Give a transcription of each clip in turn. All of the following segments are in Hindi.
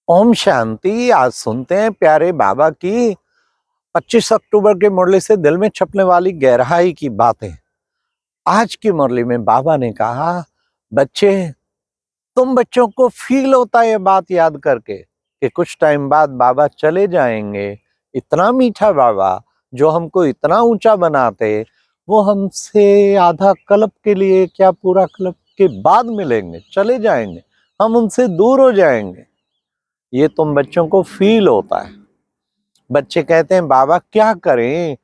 ओम शांति। आज सुनते हैं प्यारे बाबा की 25 अक्टूबर के मुरली से दिल में छपने वाली गहराई की बातें। आज की मुरली में बाबा ने कहा, बच्चे, तुम बच्चों को फील होता है ये बात याद करके कि कुछ टाइम बाद बाबा चले जाएंगे। इतना मीठा बाबा जो हमको इतना ऊंचा बनाते, वो हमसे आधा कल्प के लिए क्या पूरा कल्प के बाद मिलेंगे, चले जाएंगे, हम उनसे दूर हो जाएंगे। ये तुम बच्चों को फील होता है। बच्चे कहते हैं बाबा क्या करें,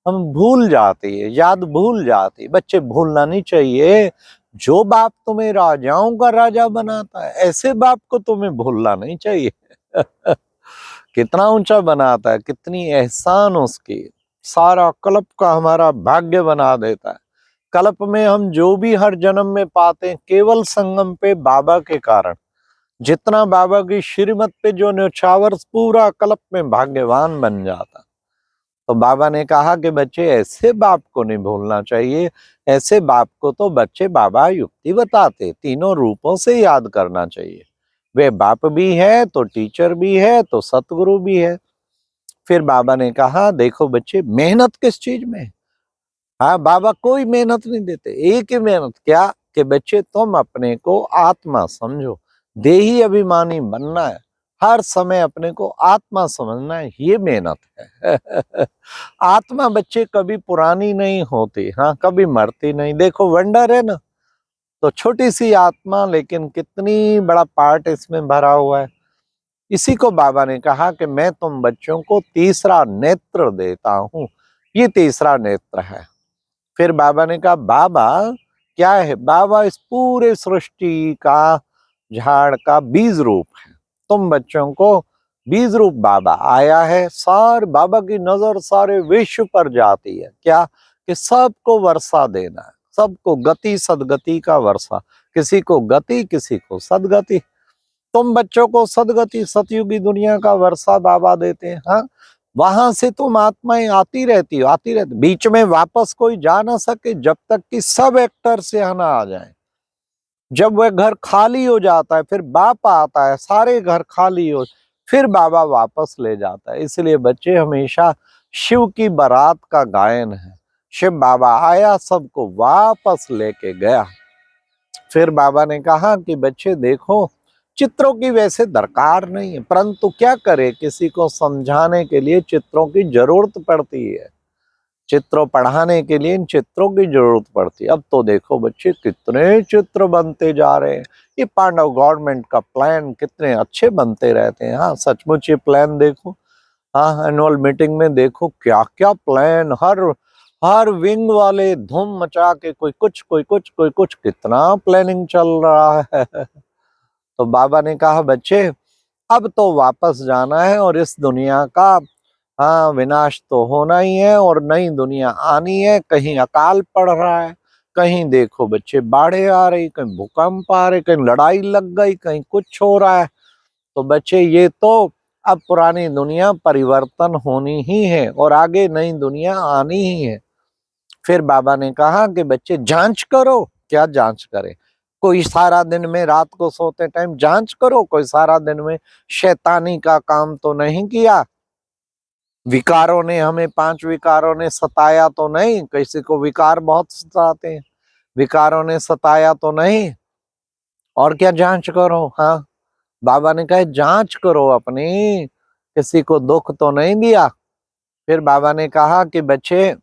हम भूल जाते हैं, याद भूल जाते हैं। बच्चे भूलना नहीं चाहिए। जो बाप तुम्हें राजाओं का राजा बनाता है, ऐसे बाप को तुम्हें भूलना नहीं चाहिए। कितना ऊंचा बनाता है, कितनी एहसान उसकी। सारा कल्प का हमारा भाग्य बना देता है। कल्प में हम जो भी हर जन्म में पाते हैं, केवल संगम पे बाबा के कारण। जितना बाबा की श्रीमत पे जो न्यौछावर, पूरा कल्प में भाग्यवान बन जाता। तो बाबा ने कहा कि बच्चे ऐसे बाप को नहीं भूलना चाहिए। ऐसे बाप को तो बच्चे बाबा युक्ति बताते, तीनों रूपों से याद करना चाहिए। वे बाप भी है तो टीचर भी है तो सतगुरु भी है। फिर बाबा ने कहा, देखो बच्चे, मेहनत किस चीज में है? हाँ, बाबा कोई मेहनत नहीं देते। एक ही मेहनत क्या कि बच्चे तुम अपने को आत्मा समझो। देही अभिमानी बनना है, हर समय अपने को आत्मा समझना है, ये मेहनत है। आत्मा बच्चे कभी पुरानी नहीं होती, हाँ, कभी मरती नहीं। देखो वंडर है ना। तो छोटी सी आत्मा, लेकिन कितनी बड़ा पार्ट इसमें भरा हुआ है। इसी को बाबा ने कहा कि मैं तुम बच्चों को तीसरा नेत्र देता हूं। ये तीसरा नेत्र है। फिर बाबा ने कहा, बाबा क्या है? बाबा इस पूरे सृष्टि का, झाड़ का बीज रूप है। तुम बच्चों को बीज रूप बाबा आया है। बाबा की नजर सारे विश्व पर जाती है। क्या? कि सबको वर्षा देना है, सबको गति सदगति का वर्षा। किसी को गति, किसी को सदगति। तुम बच्चों को सदगति, सतयुगी दुनिया का वर्षा बाबा देते हैं। हाँ, वहां से तुम आत्माएं आती रहती हो, आती रहती। बीच में वापस कोई जा ना सके जब तक कि सब एक्टर से ना आ जाए। जब वह घर खाली हो जाता है, फिर बाप आता है, सारे घर खाली हो, फिर बाबा वापस ले जाता है। इसलिए बच्चे, हमेशा शिव की बारात का गायन है। शिव बाबा आया, सबको वापस लेके गया। फिर बाबा ने कहा कि बच्चे देखो, चित्रों की वैसे दरकार नहीं है, परंतु क्या करे, किसी को समझाने के लिए चित्रों की जरूरत पड़ती है। चित्रों पढ़ाने के लिए इन चित्रों की जरूरत पड़ती है। अब तो देखो बच्चे, कितने चित्र बनते जा रहे हैं। ये पांडव गवर्नमेंट का प्लान कितने अच्छे बनते रहते हैं। हाँ, सचमुच ये प्लान देखो। हाँ, एनुअल मीटिंग में देखो क्या क्या प्लान, हर हर विंग वाले धूम मचा के, कोई कुछ कोई कुछ कोई कुछ, कितना प्लानिंग चल रहा है। तो बाबा ने कहा, बच्चे अब तो वापस जाना है और इस दुनिया का, हाँ, विनाश तो होना ही है और नई दुनिया आनी है। कहीं अकाल पड़ रहा है, कहीं देखो बच्चे बाढ़ें आ रही, कहीं भूकंप आ रहे, कहीं लड़ाई लग गई, कहीं कुछ हो रहा है। तो बच्चे, ये तो अब पुरानी दुनिया परिवर्तन होनी ही है और आगे नई दुनिया आनी ही है। फिर बाबा ने कहा कि बच्चे जांच करो। क्या जांच करें? कोई सारा दिन में रात को सोते टाइम जांच करो, कोई सारा दिन में शैतानी का काम तो नहीं किया। विकारों ने हमें, 5 विकारों ने सताया तो नहीं? किसी को विकार बहुत सताते हैं। विकारों ने सताया तो नहीं? और क्या जांच करो? हाँ, बाबा ने कहा जांच करो अपनी, किसी को दुख तो नहीं दिया। फिर बाबा ने कहा कि बच्चे,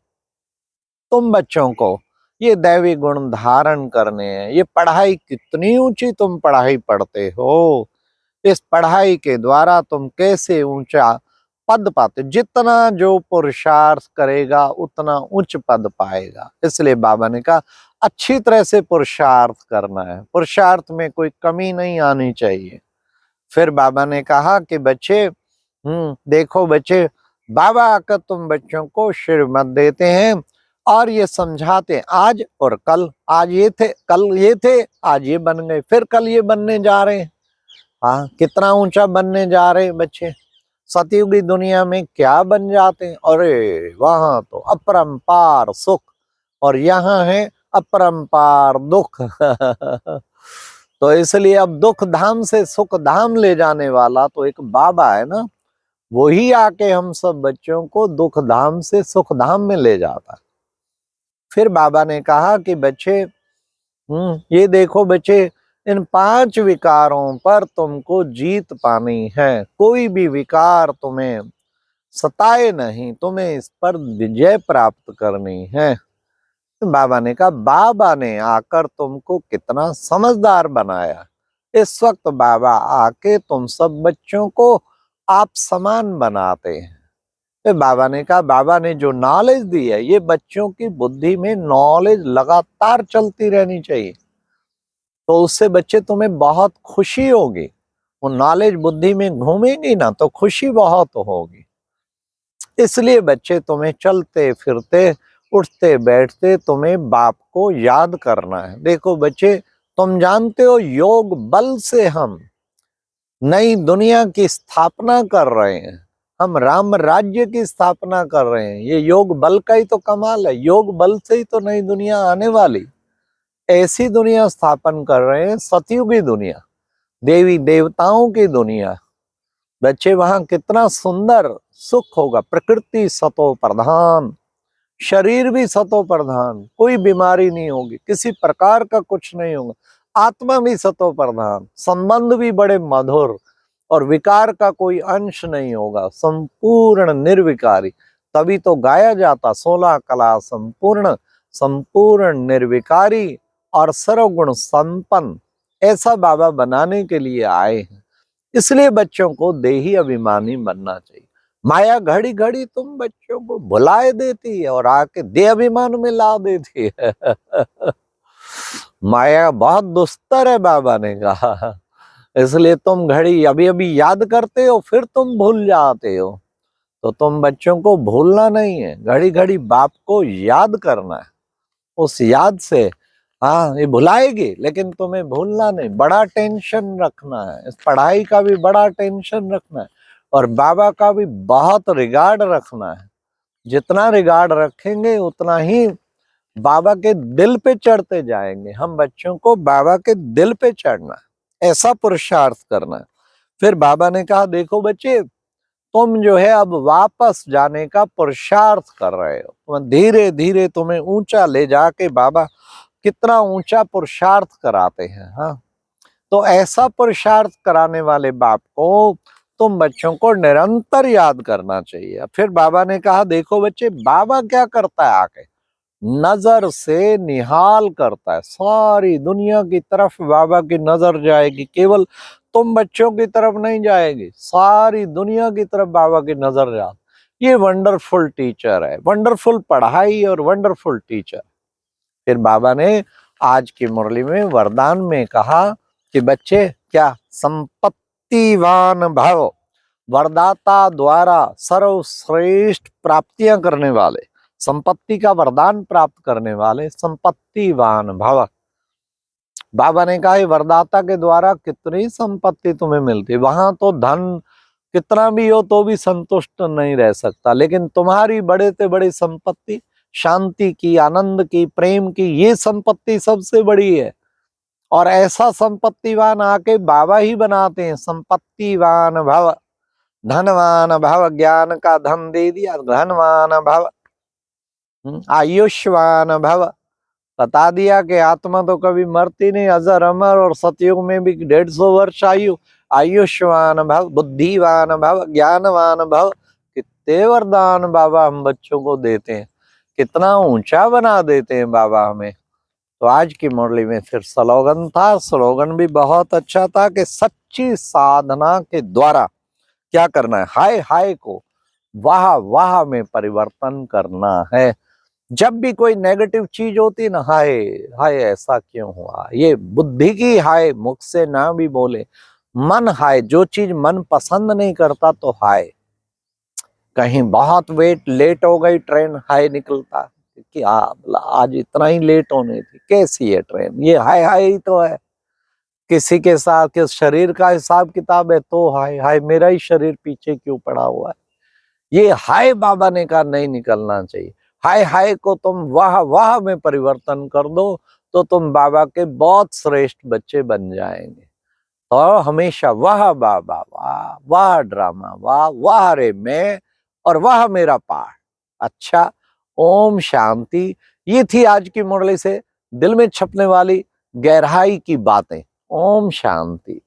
तुम बच्चों को ये दैवी गुण धारण करने हैं। ये पढ़ाई, कितनी ऊंची तुम पढ़ाई पढ़ते हो। इस पढ़ाई के द्वारा तुम कैसे ऊंचा पद पाते। जितना जो पुरुषार्थ करेगा उतना उच्च पद पाएगा। इसलिए बाबा ने कहा अच्छी तरह से पुरुषार्थ करना है, पुरुषार्थ में कोई कमी नहीं आनी चाहिए। फिर बाबा ने कहा कि बच्चे, देखो बच्चे, बाबा आकर तुम बच्चों को श्रीमत देते हैं और ये समझाते हैं आज और कल। आज ये थे, कल ये थे, आज ये बन गए, फिर कल ये बनने जा रहे हैं। हाँ, कितना ऊंचा बनने जा रहे हैं बच्चे। सतयुगी दुनिया में क्या बन जाते हैं? अरे वहां तो अपरंपार सुख और यहाँ है अपरंपार दुख। तो इसलिए अब दुख धाम से सुख धाम ले जाने वाला तो एक बाबा है ना, वही आके हम सब बच्चों को दुख धाम से सुख धाम में ले जाता। फिर बाबा ने कहा कि बच्चे, ये देखो बच्चे, इन 5 विकारों पर तुमको जीत पानी है। कोई भी विकार तुम्हें सताए नहीं, तुम्हें इस पर विजय प्राप्त करनी है। तो बाबा ने कहा, बाबा ने आकर तुमको कितना समझदार बनाया। इस वक्त बाबा आके तुम सब बच्चों को आप समान बनाते हैं। फिर बाबा ने कहा, बाबा ने जो नॉलेज दी है, ये बच्चों की बुद्धि में नॉलेज लगातार चलती रहनी चाहिए, तो उससे बच्चे तुम्हें बहुत खुशी होगी। वो नॉलेज बुद्धि में घूमेंगी ना तो खुशी बहुत होगी। इसलिए बच्चे तुम्हें चलते फिरते उठते बैठते तुम्हें बाप को याद करना है। देखो बच्चे, तुम जानते हो योग बल से हम नई दुनिया की स्थापना कर रहे हैं। हम राम राज्य की स्थापना कर रहे हैं। ये योग बल का ही तो कमाल है। योग बल से ही तो नई दुनिया आने वाली। ऐसी दुनिया स्थापन कर रहे हैं, सतयुगी दुनिया, देवी देवताओं की दुनिया। बच्चे, वहां कितना सुंदर सुख होगा। प्रकृति सतो प्रधान, शरीर भी सतो प्रधान, कोई बीमारी नहीं होगी, किसी प्रकार का कुछ नहीं होगा। आत्मा भी सतो प्रधान, संबंध भी बड़े मधुर, और विकार का कोई अंश नहीं होगा, संपूर्ण निर्विकारी। तभी तो गाया जाता 16 कला संपूर्ण, संपूर्ण निर्विकारी और सर्वगुण संपन्न। ऐसा बाबा बनाने के लिए आए हैं। इसलिए बच्चों को देही अभिमानी बनना चाहिए। माया घड़ी घड़ी तुम बच्चों को भुलाए देती है और आके देह अभिमान में ला देती है। माया बहुत दुस्तर है, बाबा ने कहा। इसलिए तुम घड़ी अभी अभी याद करते हो, फिर तुम भूल जाते हो। तो तुम बच्चों को भूलना नहीं है, घड़ी घड़ी बाप को याद करना है। उस याद से, हाँ, ये भुलाएगी लेकिन तुम्हें भूलना नहीं। बड़ा टेंशन रखना है, इस पढ़ाई का भी बड़ा टेंशन रखना है, और बाबा का भी बहुत रिगार्ड रखना है। जितना रिगार्ड रखेंगे उतना ही बाबा के दिल पे चढ़ते जाएंगे। हम बच्चों को बाबा के दिल पे चढ़ना है, ऐसा पुरुषार्थ करना है। फिर बाबा ने कहा, देखो बच्चे, तुम जो है अब वापस जाने का पुरुषार्थ कर रहे हो। धीरे धीरे तुम्हें ऊंचा ले जाके बाबा कितना ऊंचा पुरुषार्थ कराते हैं। हाँ, तो ऐसा पुरुषार्थ कराने वाले बाप को तुम बच्चों को निरंतर याद करना चाहिए। फिर बाबा ने कहा, देखो बच्चे, बाबा क्या करता है आके, नजर से निहाल करता है। सारी दुनिया की तरफ बाबा की नजर जाएगी, केवल तुम बच्चों की तरफ नहीं जाएगी, सारी दुनिया की तरफ बाबा की नजर जाती। ये वंडरफुल टीचर है, वंडरफुल पढ़ाई और वंडरफुल टीचर। फिर बाबा ने आज की मुरली में वरदान में कहा कि बच्चे, क्या संपत्तिवान भव, वरदाता द्वारा सर्वश्रेष्ठ प्राप्तियां करने वाले, संपत्ति का वरदान प्राप्त करने वाले संपत्तिवान भव। बाबा ने कहा, वरदाता के द्वारा कितनी संपत्ति तुम्हें मिलती। वहां तो धन कितना भी हो तो भी संतुष्ट नहीं रह सकता, लेकिन तुम्हारी बड़े से बड़ी संपत्ति शांति की, आनंद की, प्रेम की, ये संपत्ति सबसे बड़ी है। और ऐसा संपत्तिवान आके बाबा ही बनाते हैं। संपत्तिवान भव, धनवान भव, ज्ञान का धन दे दिया, धनवान भव। आयुष्मान भव, बता दिया कि आत्मा तो कभी मरती नहीं, अजर अमर, और सतयुग में भी 150 वर्ष आयु। आयुष्मान भव, बुद्धिवान भव, ज्ञानवान भव। कितने वरदान बाबा हम बच्चों को देते हैं, कितना ऊंचा बना देते हैं बाबा हमें। तो आज की मुरली में फिर स्लोगन था, स्लोगन भी बहुत अच्छा था कि सच्ची साधना के द्वारा क्या करना है, हाय हाय को वाह वाह में परिवर्तन करना है। जब भी कोई नेगेटिव चीज होती ना, हाय हाय ऐसा क्यों हुआ, ये बुद्धि की हाय, मुख से ना भी बोले, मन हाय। जो चीज मन पसंद नहीं करता तो हाय। कहीं बहुत वेट लेट हो गई ट्रेन, हाय निकलता कि आज इतना ही लेट होने थी, कैसी है ट्रेन, ये हाय हाय ही तो है। किसी के साथ किस शरीर का हिसाब किताब है तो हाय हाय, मेरा ही शरीर पीछे क्यों पड़ा हुआ है। ये हाय बाबा ने कहा नहीं निकलना चाहिए। हाय हाय को तुम वाह वाह में परिवर्तन कर दो तो तुम बाबा के बहुत श्रेष्ठ बच्चे बन जाएंगे। तो हमेशा वाह बाबा वाह, वाह ड्रामा वाह, वाह रे मैं, और वाह मेरा पाठ। अच्छा, ओम शांति। ये थी आज की मुरली से दिल में छपने वाली गहराई की बातें। ओम शांति।